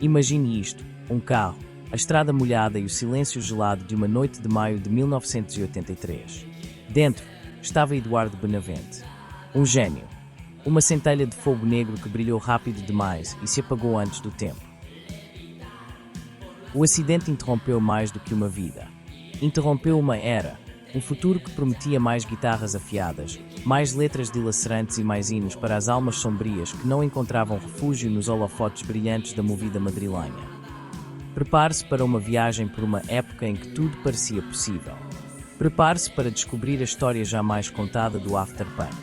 Imagine isto, um carro, a estrada molhada e o silêncio gelado de uma noite de maio de 1983. Dentro, estava Eduardo Benavente. Um gênio. Uma centelha de fogo negro que brilhou rápido demais e se apagou antes do tempo. O acidente interrompeu mais do que uma vida. Interrompeu uma era, um futuro que prometia mais guitarras afiadas, mais letras dilacerantes e mais hinos para as almas sombrias que não encontravam refúgio nos holofotes brilhantes da movida madrilenha. Prepare-se para uma viagem por uma época em que tudo parecia possível. Prepare-se para descobrir a história jamais contada do Afterpunk.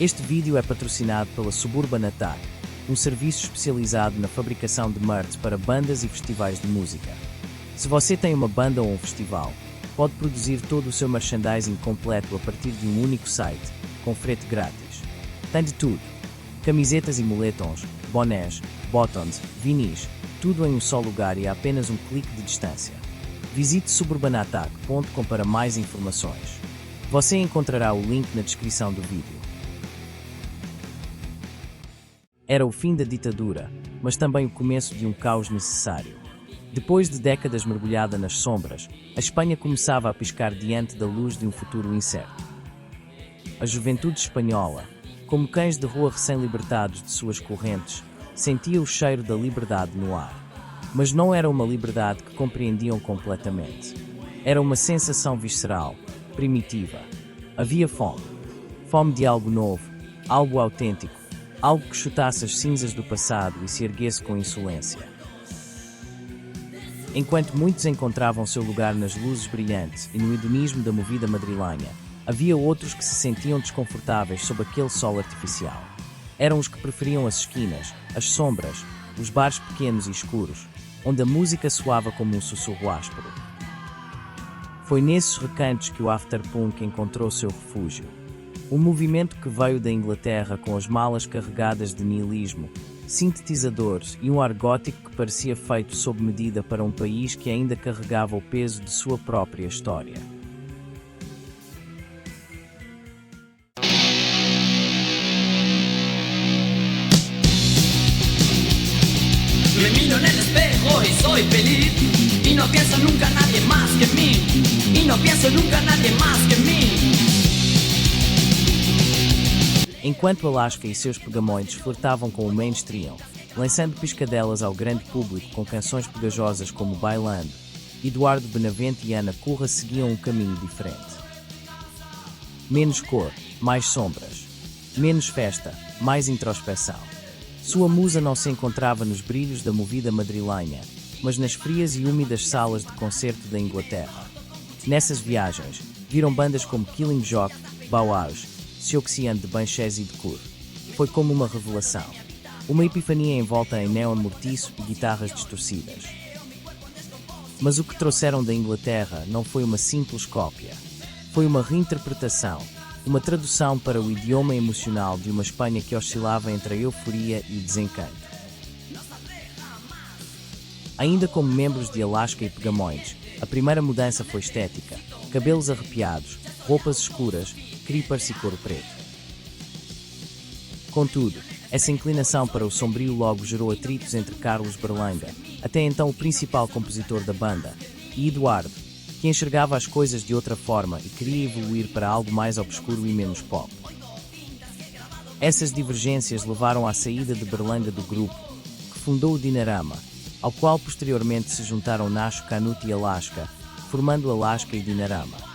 Este vídeo é patrocinado pela Suburban Attack, um serviço especializado na fabricação de merch para bandas e festivais de música. Se você tem uma banda ou um festival, pode produzir todo o seu merchandising completo a partir de um único site, com frete grátis. Tem de tudo: camisetas e moletons, bonés, buttons, vinis, tudo em um só lugar e a apenas um clique de distância. Visite suburbanattack.com para mais informações. Você encontrará o link na descrição do vídeo. Era o fim da ditadura, mas também o começo de um caos necessário. Depois de décadas mergulhada nas sombras, a Espanha começava a piscar diante da luz de um futuro incerto. A juventude espanhola, como cães de rua recém-libertados de suas correntes, sentia o cheiro da liberdade no ar. Mas não era uma liberdade que compreendiam completamente. Era uma sensação visceral, primitiva. Havia fome. Fome de algo novo, algo autêntico. Algo que chutasse as cinzas do passado e se erguesse com insolência. Enquanto muitos encontravam seu lugar nas luzes brilhantes e no hedonismo da movida madrilenha, havia outros que se sentiam desconfortáveis sob aquele sol artificial. Eram os que preferiam as esquinas, as sombras, os bares pequenos e escuros, onde a música soava como um sussurro áspero. Foi nesses recantos que o Afterpunk encontrou seu refúgio. Um movimento que veio da Inglaterra com as malas carregadas de niilismo, sintetizadores e um ar gótico que parecia feito sob medida para um país que ainda carregava o peso de sua própria história. Me miro en el espejo y soy feliz y no pienso nunca en nadie más que en mí y no pienso nunca en nadie más que en mí. Enquanto Alaska e seus pegamoides flertavam com o mainstream, lançando piscadelas ao grande público com canções pegajosas como Bailando, Eduardo Benavente e Ana Curra seguiam um caminho diferente. Menos cor, mais sombras. Menos festa, mais introspeção. Sua musa não se encontrava nos brilhos da movida madrilenha, mas nas frias e úmidas salas de concerto da Inglaterra. Nessas viagens, viram bandas como Killing Joke, Bauhaus, Siouxsie de Banshees e de Cur. Foi como uma revelação. Uma epifania envolta em neon mortiço e guitarras distorcidas. Mas o que trouxeram da Inglaterra não foi uma simples cópia. Foi uma reinterpretação, uma tradução para o idioma emocional de uma Espanha que oscilava entre a euforia e desencanto. Ainda como membros de Alaska e Pegamoides, a primeira mudança foi estética. Cabelos arrepiados, roupas escuras, creepers e couro preto. Contudo, essa inclinação para o sombrio logo gerou atritos entre Carlos Berlanga, até então o principal compositor da banda, e Eduardo, que enxergava as coisas de outra forma e queria evoluir para algo mais obscuro e menos pop. Essas divergências levaram à saída de Berlanga do grupo, que fundou o Dinarama, ao qual posteriormente se juntaram Nacho Canut e Alaska, formando Alaska e Dinarama.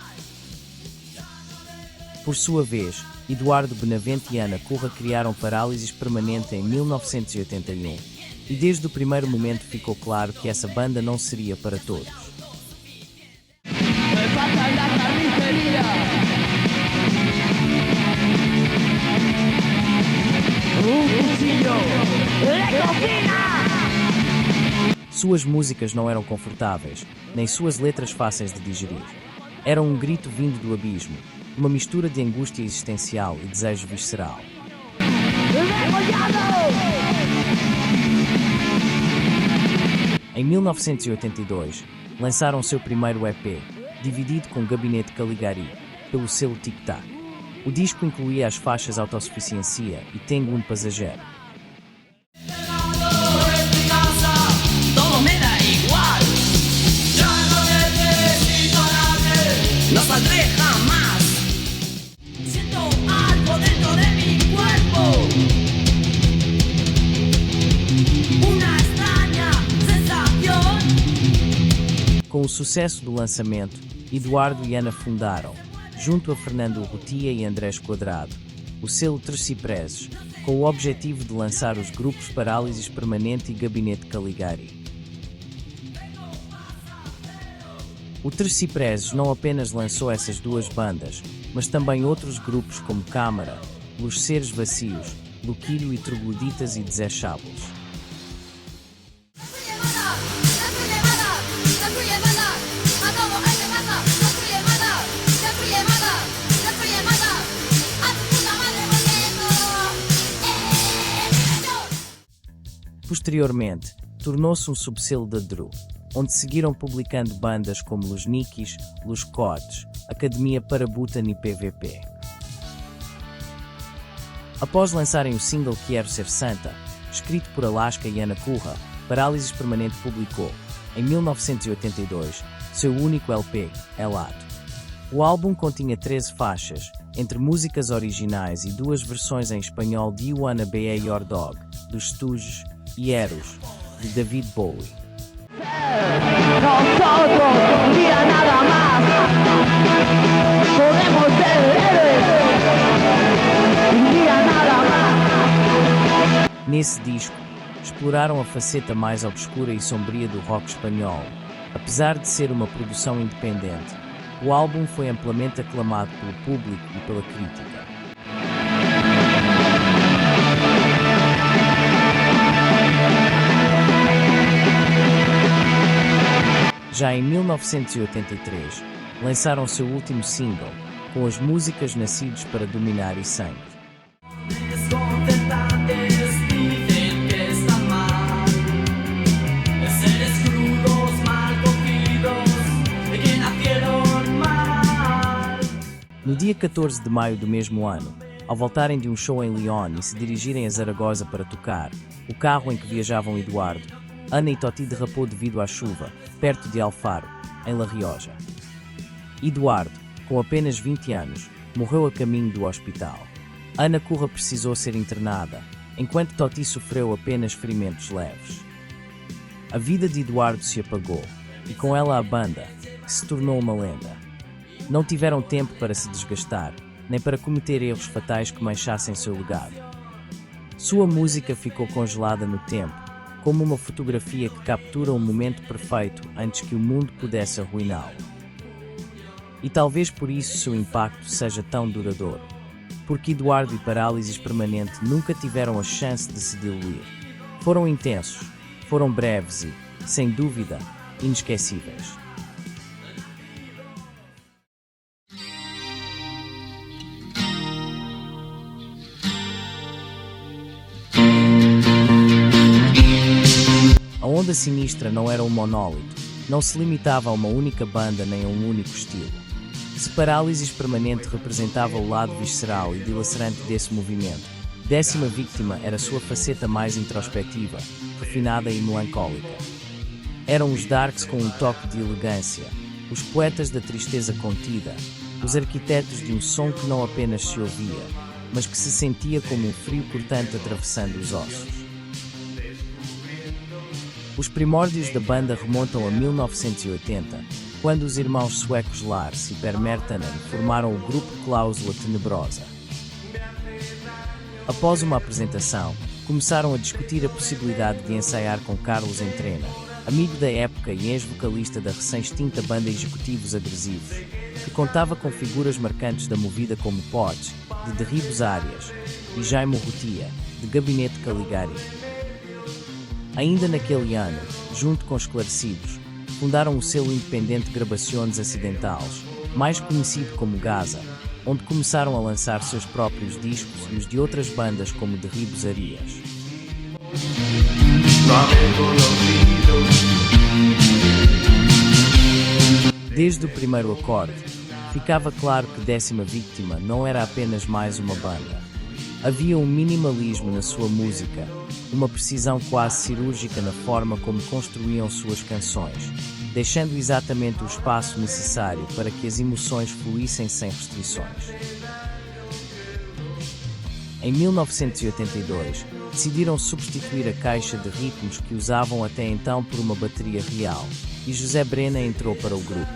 Por sua vez, Eduardo Benavente e Ana Curra criaram Parálisis Permanente em 1981, e desde o primeiro momento ficou claro que essa banda não seria para todos. Un cuchillo. Suas músicas não eram confortáveis, nem suas letras fáceis de digerir. Eram um grito vindo do abismo, uma mistura de angústia existencial e desejo visceral. Em 1982, lançaram seu primeiro EP, dividido com Gabinete Caligari, pelo selo Tic Tac. O disco incluía as faixas Autossuficiencia e Tengo un Passageiro. No saldré jamás. Siento algo dentro de mi cuerpo. Una extraña sensación. Com o sucesso do lançamento, Eduardo e Ana fundaram, junto a Fernando Urrutia e Andrés Quadrado, o selo Tercipreses, com o objetivo de lançar os grupos Parálisis Permanente e Gabinete Caligari. O Tercipreses não apenas lançou essas duas bandas, mas também outros grupos como Câmara, Los Seres Vacios, Luquilho e Trogloditas e Desechables. Posteriormente, tornou-se um subselo da Dru, onde seguiram publicando bandas como Los Nikis, Los Codes, Academia Parabutan e PVP. Após lançarem o single Quero Ser Santa, escrito por Alaska e Ana Curra, Parálisis Permanente publicou, em 1982, seu único LP, Helado. O álbum continha 13 faixas, entre músicas originais e duas versões em espanhol de You Wanna Be Your Dog, dos Stooges, e Eros, de David Bowie. Nosotros un día nada más podemos ser héroes, un día nada más. Nesse disco, exploraram a faceta mais obscura e sombria do rock espanhol. Apesar de ser uma produção independente, o álbum foi amplamente aclamado pelo público e pela crítica. Já em 1983, lançaram seu último single, com as músicas Nascidos para Dominar e Sangue. No dia 14 de maio do mesmo ano, ao voltarem de um show em Lyon e se dirigirem a Zaragoza para tocar, o carro em que viajavam Eduardo, Ana e Toti derrapou devido à chuva, perto de Alfaro, em La Rioja. Eduardo, com apenas 20 anos, morreu a caminho do hospital. Ana Curra precisou ser internada, enquanto Toti sofreu apenas ferimentos leves. A vida de Eduardo se apagou, e com ela a banda, que se tornou uma lenda. Não tiveram tempo para se desgastar, nem para cometer erros fatais que manchassem seu legado. Sua música ficou congelada no tempo, como uma fotografia que captura um momento perfeito antes que o mundo pudesse arruiná-lo. E talvez por isso seu impacto seja tão duradouro, porque Eduardo e Parálisis Permanente nunca tiveram a chance de se diluir. Foram intensos, foram breves e, sem dúvida, inesquecíveis. A Onda Sinistra não era um monólito, não se limitava a uma única banda nem a um único estilo. Se Parálisis Permanente representava o lado visceral e dilacerante desse movimento, Décima Vítima era sua faceta mais introspectiva, refinada e melancólica. Eram os Darks com um toque de elegância, os poetas da tristeza contida, os arquitetos de um som que não apenas se ouvia, mas que se sentia como um frio cortante atravessando os ossos. Os primórdios da banda remontam a 1980, quando os irmãos suecos Lars e Per Mertanen formaram o grupo Cláusula Tenebrosa. Após uma apresentação, começaram a discutir a possibilidade de ensaiar com Carlos Entrena, amigo da época e ex-vocalista da recém-extinta banda Executivos Agressivos, que contava com figuras marcantes da movida como Pods, de Derribos Áreas, e Jaime Urrutia, de Gabinete Caligari. Ainda naquele ano, junto com Esclarecidos, fundaram o selo independente Gravações Acidentales, mais conhecido como Gaza, onde começaram a lançar seus próprios discos e os de outras bandas como Derribos Arias. Desde o primeiro acorde, ficava claro que Décima Vítima não era apenas mais uma banda. Havia um minimalismo na sua música, uma precisão quase cirúrgica na forma como construíam suas canções, deixando exatamente o espaço necessário para que as emoções fluíssem sem restrições. Em 1982, decidiram substituir a caixa de ritmos que usavam até então por uma bateria real, e José Brena entrou para o grupo.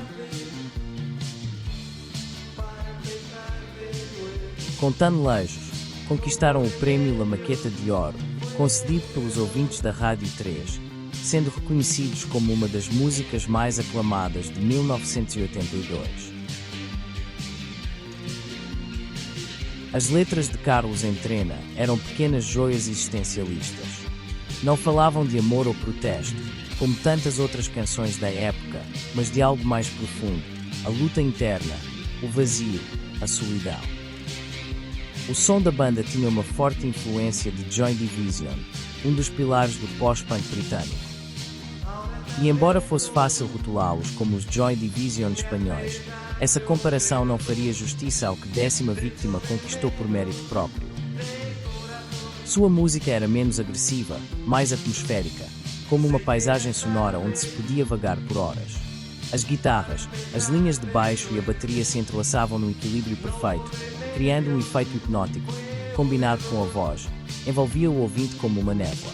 Com Tanelejos, conquistaram o prémio La Maqueta de Ouro, concedido pelos ouvintes da Rádio 3, sendo reconhecidos como uma das músicas mais aclamadas de 1982. As letras de Carlos Entrena eram pequenas joias existencialistas. Não falavam de amor ou protesto, como tantas outras canções da época, mas de algo mais profundo, a luta interna, o vazio, a solidão. O som da banda tinha uma forte influência de Joy Division, um dos pilares do pós-punk britânico. E embora fosse fácil rotulá-los como os Joy Division espanhóis, essa comparação não faria justiça ao que Décima Vítima conquistou por mérito próprio. Sua música era menos agressiva, mais atmosférica, como uma paisagem sonora onde se podia vagar por horas. As guitarras, as linhas de baixo e a bateria se entrelaçavam num equilíbrio perfeito, criando um efeito hipnótico, combinado com a voz, envolvia o ouvinte como uma névoa.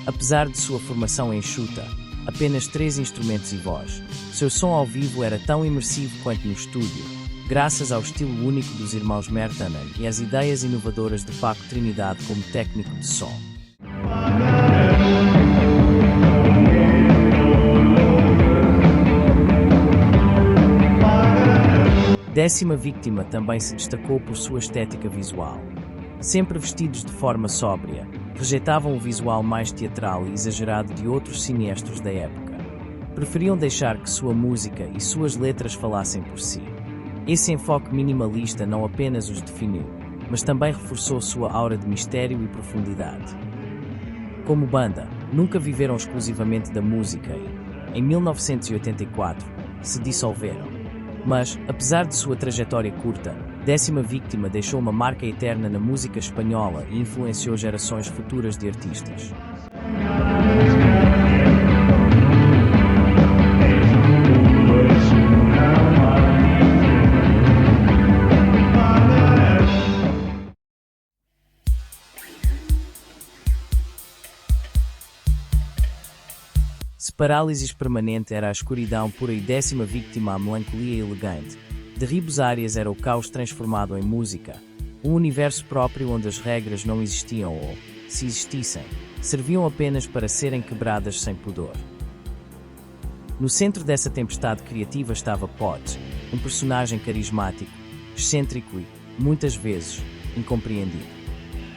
Apesar de sua formação enxuta, apenas 3 instrumentos e voz, seu som ao vivo era tão imersivo quanto no estúdio, graças ao estilo único dos irmãos Mertanen e às ideias inovadoras de Paco Trinidade como técnico de som. Décima Vítima também se destacou por sua estética visual. Sempre vestidos de forma sóbria, rejeitavam o visual mais teatral e exagerado de outros cineastas da época. Preferiam deixar que sua música e suas letras falassem por si. Esse enfoque minimalista não apenas os definiu, mas também reforçou sua aura de mistério e profundidade. Como banda, nunca viveram exclusivamente da música e, em 1984, se dissolveram. Mas, apesar de sua trajetória curta, Décima Vítima deixou uma marca eterna na música espanhola e influenciou gerações futuras de artistas. Se Parálisis Permanente era a escuridão pura e Décima Vítima a melancolia elegante, Derribos Arias era o caos transformado em música, um universo próprio onde as regras não existiam ou, se existissem, serviam apenas para serem quebradas sem pudor. No centro dessa tempestade criativa estava Potts, um personagem carismático, excêntrico e, muitas vezes, incompreendido.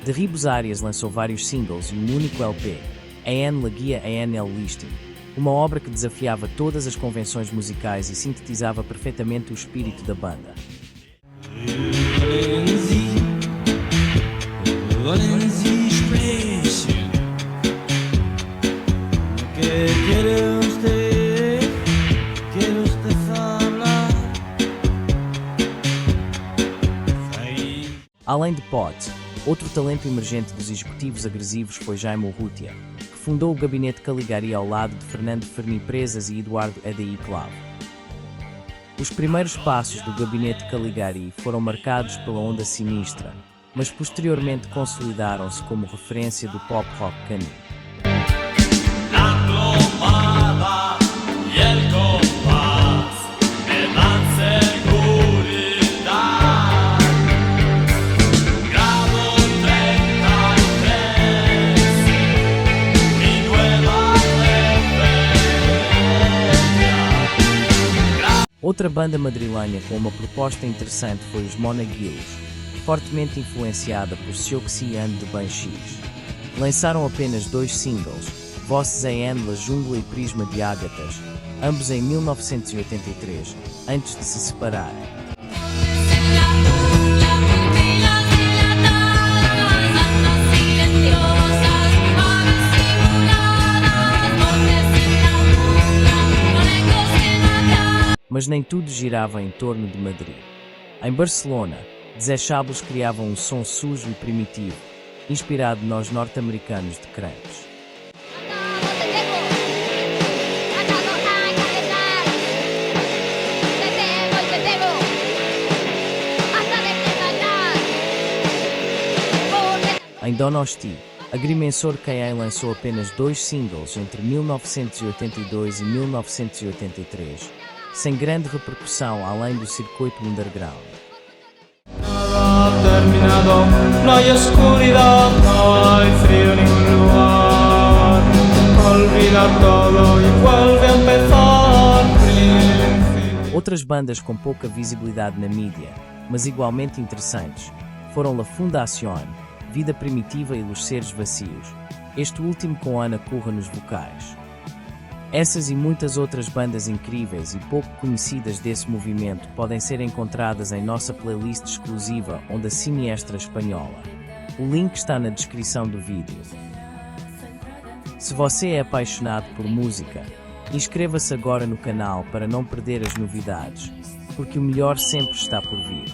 Derribos Arias lançou vários singles e um único LP, AN La Guia ANL Listing, uma obra que desafiava todas as convenções musicais e sintetizava perfeitamente o espírito da banda. Além de Potts, outro talento emergente dos executivos agressivos foi Jaime Urrutia, que fundou o Gabinete Caligari ao lado de Fernando Ferni Presas e Eduardo Adaí Clavo. Os primeiros passos do Gabinete Caligari foram marcados pela onda sinistra, mas posteriormente consolidaram-se como referência do pop-rock canino. Outra banda madrilenha com uma proposta interessante foi os Monaguilhos, fortemente influenciada por Siouxsie and the Banshees. Lançaram apenas 2 singles, Vozes en la Jungla e Prisma de Ágatas, ambos em 1983, antes de se separarem. Mas nem tudo girava em torno de Madrid. Em Barcelona, Desechables criavam um som sujo e primitivo, inspirado nos norte-americanos de crentes. Em Donosti, Agrimensor KE lançou apenas 2 singles entre 1982 e 1983, sem grande repercussão além do circuito underground. Terminado, no hay oscuridad, no hay frío en ningún lugar. Olvida todo y vuelve a empezar. Príncipe. Outras bandas com pouca visibilidade na mídia, mas igualmente interessantes, foram La Fundación, Vida Primitiva e Los Seres Vacios, este último com Ana Curra nos vocais. Essas e muitas outras bandas incríveis e pouco conhecidas desse movimento podem ser encontradas em nossa playlist exclusiva Onda Siniestra Espanhola. O link está na descrição do vídeo. Se você é apaixonado por música, inscreva-se agora no canal para não perder as novidades, porque o melhor sempre está por vir.